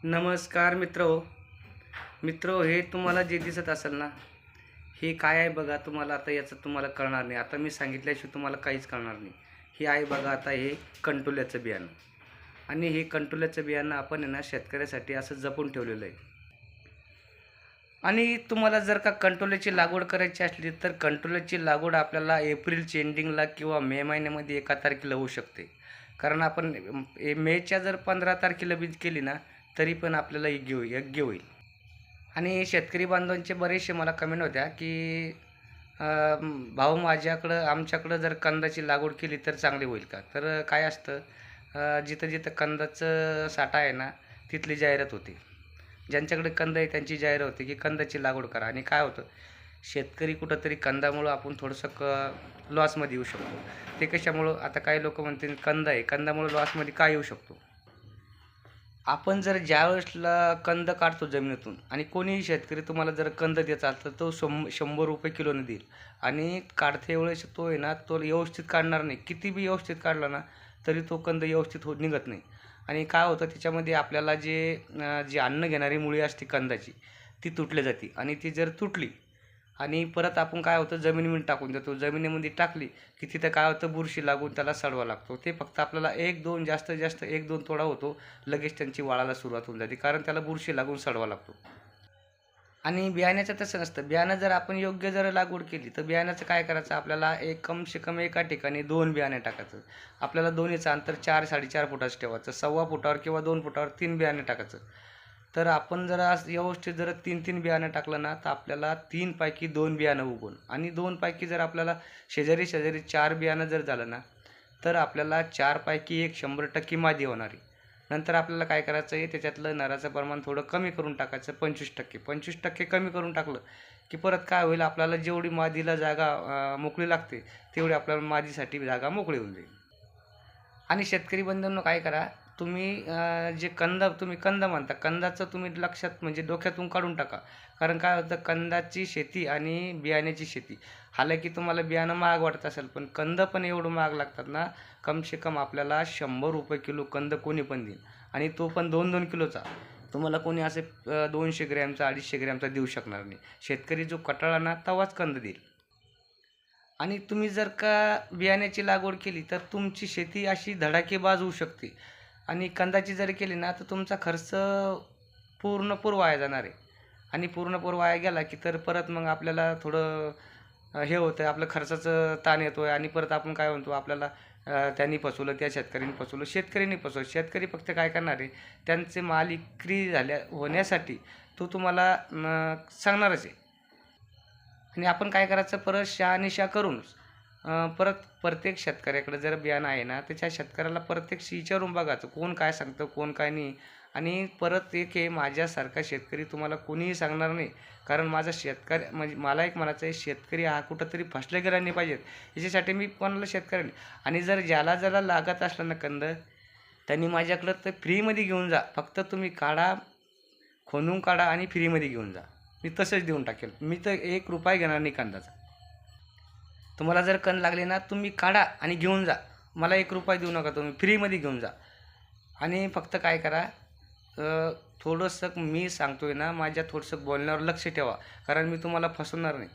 नमस्कार मित्रो हे तुम्हाला जे दिसत असेल ना, हे काय आहे बघा. तुम्हाला आता याचं तुम्हाला कळणार नाही. आता मी सांगितल्याशिवाय तुम्हाला काहीच कळणार नाही. हे आहे बघा, आता हे कंटोल्याचं बियाणं. आणि हे कंटोल्याचं बियाणं आपण आहे ना, शेतकऱ्यासाठी असं जपून ठेवलेलं आहे. आणि तुम्हाला जर का कंटोल्याची लागवड करायची असली तर कंटोल्याची लागवड आपल्याला एप्रिलच्या एंडिंगला किंवा मे महिन्यामध्ये 1 तारखेला होऊ शकते. कारण आपण मेच्या जर 15 तारखेला बीज केली ना, तरी पण आपल्याला योग्य होईल. आणि शेतकरी बांधवांचे बरेचसे मला कमेंट होत्या की अ, भाऊ आमच्याकडं जर कंदाची लागवड केली तर चांगली होईल का. तर काय असतं, जिथं जिथं कंदाचं साठा आहे ना, तिथली जाहिरात होती. ज्यांच्याकडे कंद आहे त्यांची जाहिरात होती की कंदाची लागवड करा. आणि काय होतं, शेतकरी कुठंतरी कंदामुळं आपण थोडंसं लॉसमध्ये येऊ शकतो. ते कशामुळं, आता काही लोक म्हणतील कंद आहे, कंदामुळं लॉसमध्ये काय येऊ शकतो. आपण जर ज्यावेळेसला कंद काढतो जमिनीतून आणि कोणीही शेतकरी तुम्हाला जर कंद देत असेल तर तो 100 रुपये किलोने देईल. आणि काढते वेळेस तो आहे ना, तो व्यवस्थित काढणार नाही. किती बी व्यवस्थित काढला ना, तरी तो कंद व्यवस्थित निघत नाही. आणि काय होतं त्याच्यामध्ये आपल्याला जी अन्न घेणारी मुळी असते कंदाची, ती तुटली जाते. आणि ती जर तुटली आणि परत आपण काय होतं जमिनीमध्ये टाकून देतो. जमिनीमध्ये टाकली की तिथं काय होतं, बुरशी लागून त्याला सडवा लागतो. ते फक्त आपल्याला 1-2, जास्तीत जास्त 1-2 तोडा होतो. लगेच त्यांची वाळायला सुरुवात होऊन जाते, कारण त्याला बुरशी लागून सडवा लागतो. आणि बियाण्याचं तसं नसतं. बियाणं जर आपण योग्य जर लागवड केली तर बियाण्याचं काय करायचं, आपल्याला कम से कम एका ठिकाणी 2 बियाणे टाकायचं. आपल्याला दोन्हीचं अंतर 4-4.5 फुटाचं ठेवायचं. 1.25 फुटावर किंवा 2 फुटावर 3 बियाणे टाकायचं. तर आपण जर आज व्यवस्थित जर 3-3 बियाणं टाकलं ना, तर आपल्याला 3 पैकी 2 बियाणं उगवून आणि 2 पैकी जर आपल्याला शेजारी शेजारी 4 बियाणं जर झालं ना, तर आपल्याला 4 पैकी 1 100% मादी होणार आहे. नंतर आपल्याला काय करायचं आहे, त्याच्यातलं नराचं प्रमाण थोडं कमी करून टाकायचं. 25% कमी करून टाकलं की परत काय होईल, आपल्याला जेवढी मादीला जागा मोकळी लागते तेवढी आपल्याला मादीसाठी जागा मोकळी होऊन जाईल. आणि शेतकरी बंधूंनो काय करा, तुम्ही तुम्ही कंद म्हणता, कंदाचं तुम्ही लक्षात म्हणजे डोक्यातून काढून टाका. कारण काय होतं, कंदाची शेती आणि बियाण्याची शेती, हालाकी तुम्हाला बियाणं महाग वाटत असेल, पण कंद पण एवढं महाग लागतात ना. कम से कम आपल्याला 100 रुपये किलो कंद कोणी पण देईल. आणि तो पण 2-2 किलोचा. तुम्हाला कोणी असे 200 ग्रॅमचा 250 ग्रॅमचा देऊ शकणार नाही. शेतकरी जो कटाळा ना, तवाच कंद देईल. आणि तुम्ही जर का बियाण्याची लागवड केली तर तुमची शेती अशी धडाकेबाज होऊ शकते. आणि कंदाची जर केली ना, तर तुमचा खर्च पूर्णपूर वाया जाणार आहे. आणि पूर्णपूर वाया गेला की तर परत मग आपल्याला थोडं हे होतं, आपलं खर्चाचं ताण येतो आहे. आणि परत आपण काय म्हणतो, आपल्याला त्यांनी फसवलं, त्या शेतकऱ्यांनी फसवलं. शेतकरी नाही फसवलं, शेतकरी फक्त काय करणार आहे, त्यांचे माल विक्री होण्यासाठी तो तुम्हाला सांगणारच आहे. आणि आपण काय करायचं, परत शहानिशा करून परत प्रत्येक शेतकऱ्याकडे जर बियाणं आहे ना, त्याच्या शेतकऱ्याला प्रत्यक्ष विचारून बघायचं कोण काय सांगतं, कोण काय नाही. आणि परत एक हे, माझ्यासारखा शेतकरी तुम्हाला कोणीही सांगणार नाही. कारण माझा शेतकरी म्हणजे मला एक म्हणायचं आहे, शेतकरी हा कुठंतरी फसला गेला नाही पाहिजेत, याच्यासाठी मी कोणाला शेतकरी नाही. आणि जर ज्याला लागत असलं ना कंद, त्यांनी माझ्याकडं तर फ्रीमध्ये घेऊन जा. फक्त तुम्ही काढा, खणून काढा आणि फ्रीमध्ये घेऊन जा. मी तसंच देऊन टाकेल. मी तर 1 रुपया घेणार नाही कंदाचा. तुम्हाला जर कण लागले ना, तुम्ही काढा आणि घेऊन जा. मला 1 रुपया देऊ नका, तुम्ही फ्रीमध्ये घेऊन जा. आणि फक्त काय करा, थोडंसं मी सांगतो आहे ना, माझ्या थोडंसं बोलण्यावर लक्ष ठेवा. कारण मी तुम्हाला फसवणार नाही.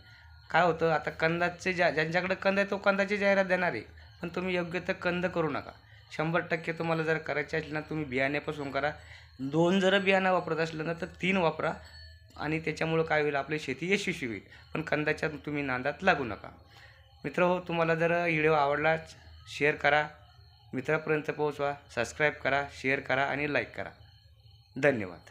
काय होतं, आता कंदाचे ज्यांच्याकडे कंद आहे तो कंदाची जाहिरात देणार आहे. पण तुम्ही योग्य तर कंद करू नका. 100% तुम्हाला जर करायचे असले ना, तुम्ही बियाण्यापासून करा. 2 जर बियाणं वापरत असलं ना, तर 3 वापरा. आणि त्याच्यामुळं काय होईल, आपली शेती यशस्वी होईल. पण कंदाच्या तुम्ही नादात लागू नका. मित्रहो, तुम्हाला जर व्हिडिओ आवडलाच शेअर करा, मित्रापर्यंत पोहोचवा, सबस्क्राईब करा, शेअर करा आणि लाईक करा. धन्यवाद.